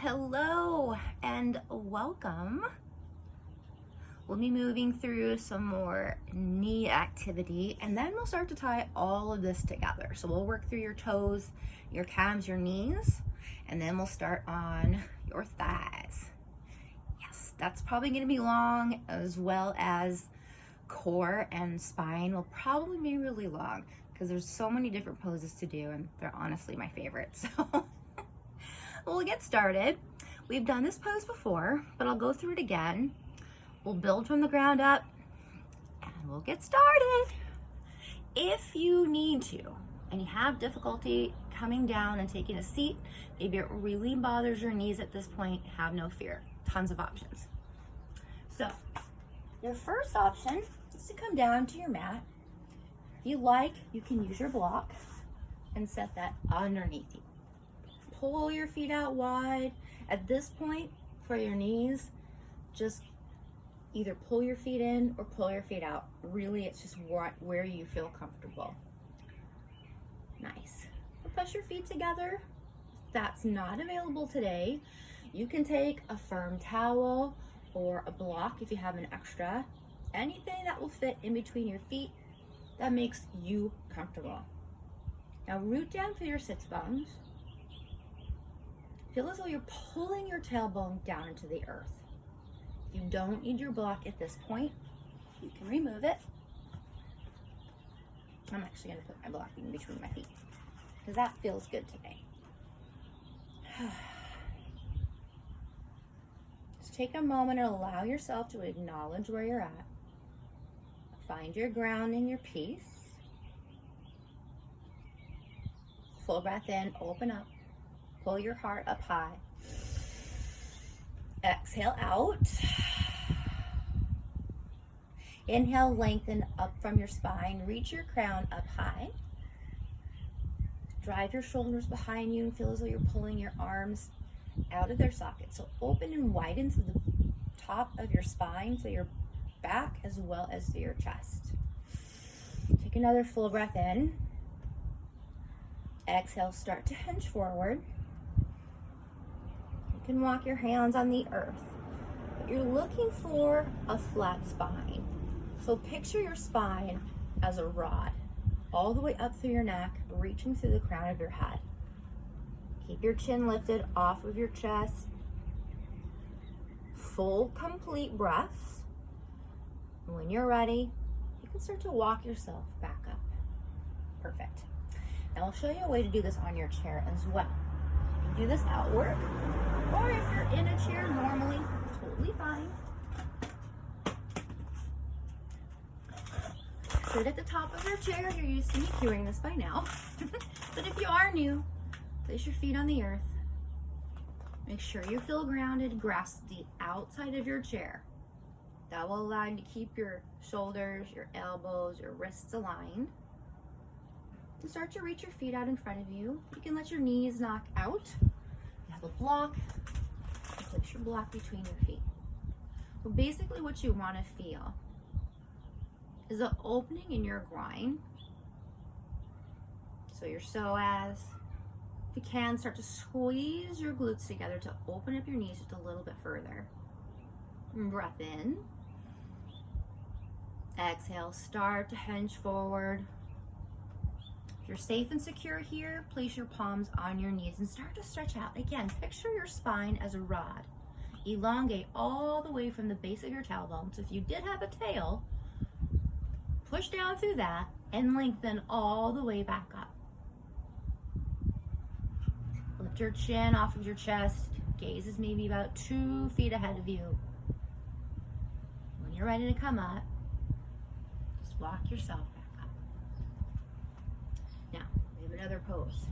Hello and welcome. We'll be moving through some more knee activity and then we'll start to tie all of this together. So we'll work through your toes, your calves, your knees, and then we'll start on your thighs. Yes, that's probably going to be long, as well as core and spine will probably be really long because there's so many different poses to do and they're honestly my favorite. So we'll get started. We've done this pose before, but I'll go through it again. We'll build from the ground up and we'll get started. If you need to, and you have difficulty coming down and taking a seat, maybe it really bothers your knees at this point, have no fear. Tons of options. So, your first option is to come down to your mat. If you like, you can use your block and set that underneath you. Pull your feet out wide. At this point, for your knees, just either pull your feet in or pull your feet out. Really, it's just where you feel comfortable. Nice. Push your feet together. If that's not available today, you can take a firm towel or a block if you have an extra. Anything that will fit in between your feet that makes you comfortable. Now root down through your sits bones. Feel as though you're pulling your tailbone down into the earth. If you don't need your block at this point, you can remove it. I'm actually going to put my block in between my feet because that feels good today. Just take a moment and allow yourself to acknowledge where you're at. Find your grounding, your peace. Full breath in, open up. Pull your heart up high. Exhale out. Inhale, lengthen up from your spine. Reach your crown up high. Drive your shoulders behind you and feel as though you're pulling your arms out of their sockets. So open and widen to the top of your spine, so your back as well as to your chest. Take another full breath in. Exhale, start to hinge forward. You can walk your hands on the earth, but you're looking for a flat spine. So picture your spine as a rod, all the way up through your neck, reaching through the crown of your head. Keep your chin lifted off of your chest. Full, complete breaths. And when you're ready, you can start to walk yourself back up. Perfect. Now I'll show you a way to do this on your chair as well. You can do this outward, or if you're in a chair normally, totally fine. Sit at the top of your chair. You're used to me doing this by now. But if you are new, place your feet on the earth. Make sure you feel grounded. Grasp the outside of your chair. That will allow you to keep your shoulders, your elbows, your wrists aligned. And start to reach your feet out in front of you. You can let your knees knock out. You have a block. Place your block between your feet. Well, basically what you want to feel is an opening in your groin. So your psoas. If you can, start to squeeze your glutes together to open up your knees just a little bit further. And breath in. Exhale, start to hinge forward. If you're safe and secure here, place your palms on your knees and start to stretch out. Again, picture your spine as a rod. Elongate all the way from the base of your tailbone. So if you did have a tail, push down through that and lengthen all the way back up. Lift your chin off of your chest. Gaze is maybe about 2 feet ahead of you. When you're ready to come up, just walk yourself back up. Now, we have another pose.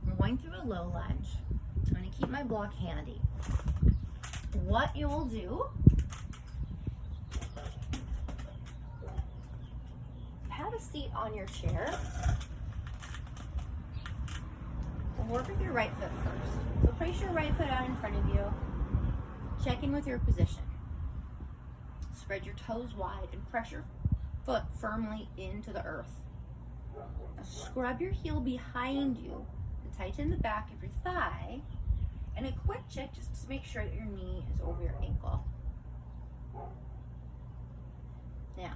I'm going through a low lunge. I'm going to keep my block handy. What you will do, have a seat on your chair. We'll work with your right foot first. So place your right foot out in front of you. Check in with your position. Spread your toes wide and press your foot firmly into the earth. Now scrub your heel behind you and tighten the back of your thigh And a quick check just to make sure that your knee is over your ankle. Now,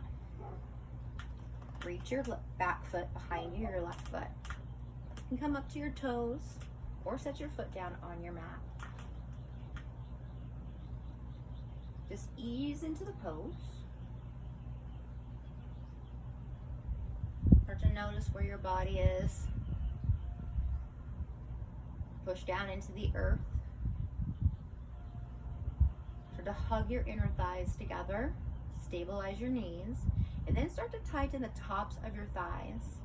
reach your back foot behind you, your left foot. You can come up to your toes or set your foot down on your mat. Just ease into the pose. Start to notice where your body is. Push down into the earth. Start to hug your inner thighs together. Stabilize your knees. And then start to tighten the tops of your thighs.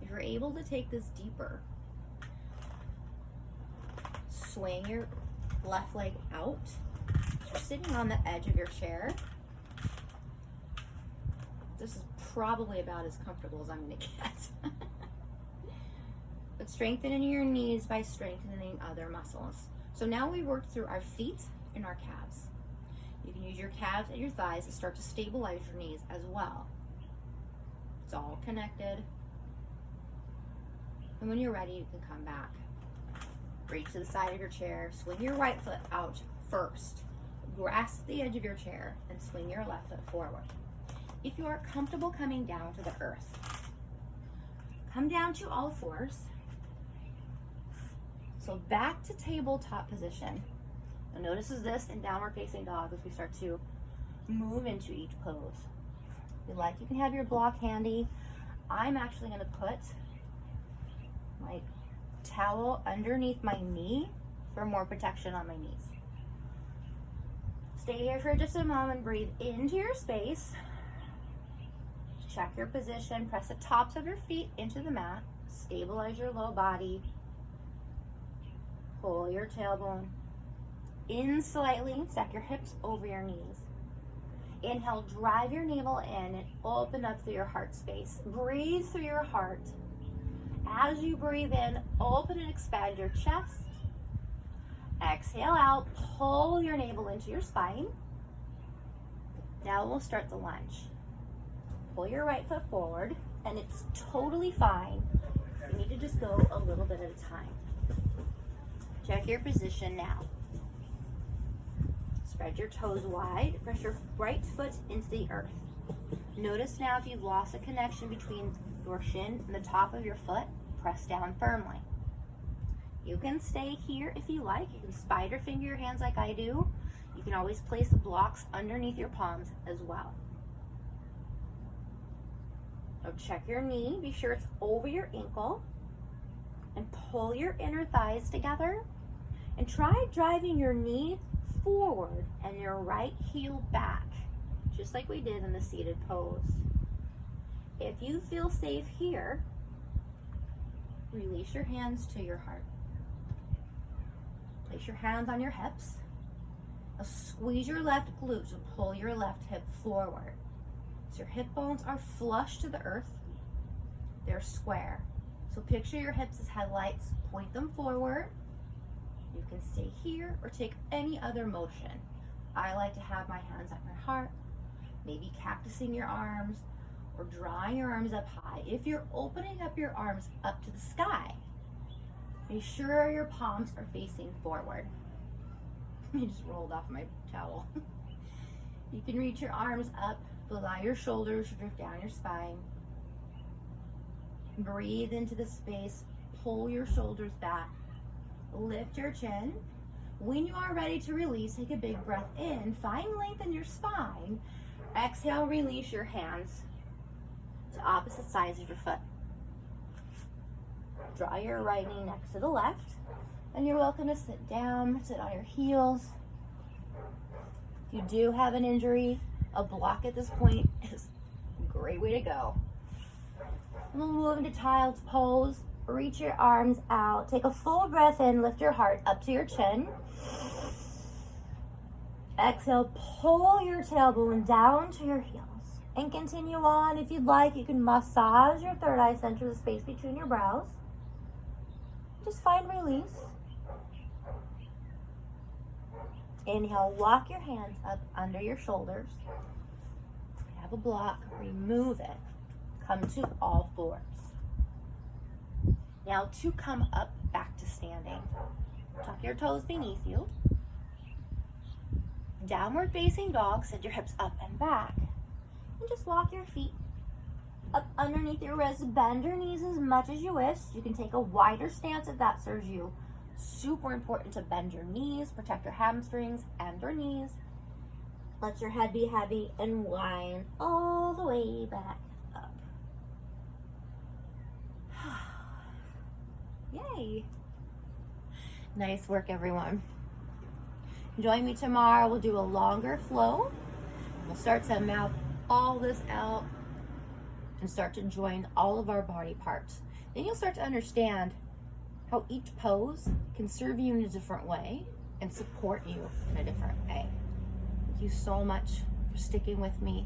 If you're able to take this deeper, swing your left leg out. You're sitting on the edge of your chair. This is probably about as comfortable as I'm going to get. But strengthening your knees by strengthening other muscles. So now we worked through our feet and our calves. You can use your calves and your thighs to start to stabilize your knees as well. It's all connected. And when you're ready, you can come back. Reach to the side of your chair. Swing your right foot out first. Grasp the edge of your chair and swing your left foot forward. If you are comfortable coming down to the earth, come down to all fours. So back to tabletop position. Now notice this in downward facing dog as we start to move into each pose. If you like, you can have your block handy. I'm actually going to put my towel underneath my knee for more protection on my knees. Stay here for just a moment. Breathe into your space. Check your position. Press the tops of your feet into the mat. Stabilize your low body. Pull your tailbone in slightly. Stack your hips over your knees. Inhale, drive your navel in and open up through your heart space. Breathe through your heart. As you breathe in, open and expand your chest. Exhale out, pull your navel into your spine. Now we'll start the lunge. Pull your right foot forward, and it's totally fine. You need to just go a little bit at a time. Check your position now. Spread your toes wide. Press your right foot into the earth. Notice now if you've lost a connection between your shin and the top of your foot, press down firmly. You can stay here if you like. You can spider finger your hands like I do. You can always place the blocks underneath your palms as well. Now check your knee. Be sure it's over your ankle. And pull your inner thighs together. And try driving your knee forward and your right heel back, just like we did in the seated pose. If you feel safe here, release your hands to your heart. Place your hands on your hips. Now squeeze your left glute to pull your left hip forward. So your hip bones are flush to the earth. They're square. So picture your hips as headlights. Point them forward. You can stay here or take any other motion. I like to have my hands at my heart, maybe cactusing your arms or drawing your arms up high. If you're opening up your arms up to the sky, make sure your palms are facing forward. I just rolled off my towel. You can reach your arms up, allow your shoulders to drift down your spine. Breathe into the space, pull your shoulders back. Lift your chin. When you are ready to release, take a big breath in. Find length in your spine. Exhale, release your hands to opposite sides of your foot. Draw your right knee next to the left. And you're welcome to sit down, sit on your heels. If you do have an injury, a block at this point is a great way to go. And we'll move into child's pose. Reach your arms out. Take a full breath in. Lift your heart up to your chin. Exhale, pull your tailbone down to your heels. And continue on. If you'd like, you can massage your third eye center, the space between your brows. Just find release. Inhale, walk your hands up under your shoulders. If you have a block, remove it. Come to all fours. Now to come up back to standing. Tuck your toes beneath you. Downward facing dog, send your hips up and back. And just walk your feet up underneath your wrists. Bend your knees as much as you wish. You can take a wider stance if that serves you. Super important to bend your knees, protect your hamstrings and your knees. Let your head be heavy and wind all the way back up. Yay. Nice work, everyone. Join me tomorrow. We'll do a longer flow. We'll start to map all this out and start to join all of our body parts. Then you'll start to understand how each pose can serve you in a different way and support you in a different way. Thank you so much for sticking with me.